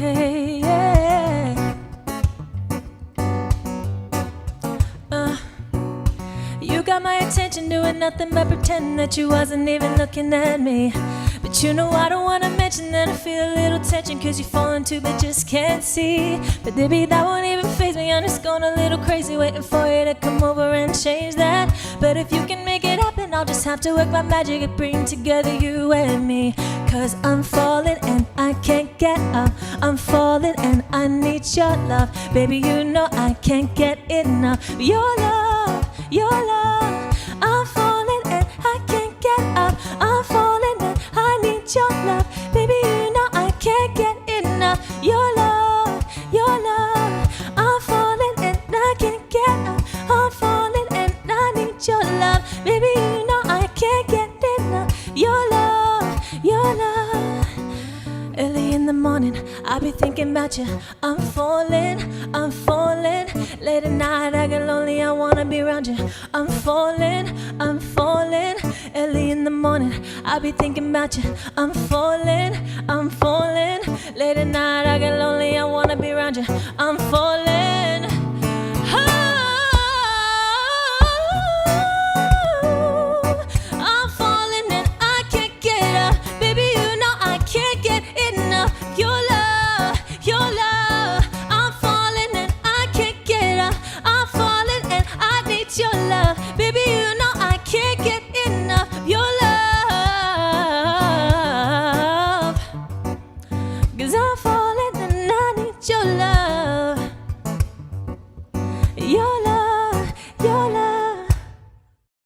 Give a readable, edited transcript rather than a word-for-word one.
Hey, yeah. You got my attention, doing nothing but pretending that you wasn't even looking at me. But you know I don't wanna mention that I feel a little tension, cause you're falling too but just can't see. But baby, that won't even faze me, I'm just going a little crazy, waiting for you to come over and change that. But if you can make it happen, I'll just have to work my magic at bringing together you and me. Cause I'm falling and I can't get up, I'm falling and I need your love. Baby, you know I can't get enough. Your love, your love. I'm falling and I can't get up, I'm falling and I need your love. Baby, you know I can't get enough. Your love, your love. I'm falling and I can't get up, I'm falling and I need your love. Baby, you know I can't get enough. Your love, your love. Early in the morning, I'll be thinking about you. I'm falling, I'm falling. Late at night, I get lonely, I wanna be around you. I'm falling, I'm falling. Early in the morning, I'll be thinking about you. I'm falling, I'm falling. Late at night, I get lonely, I wanna be around you. I'm falling.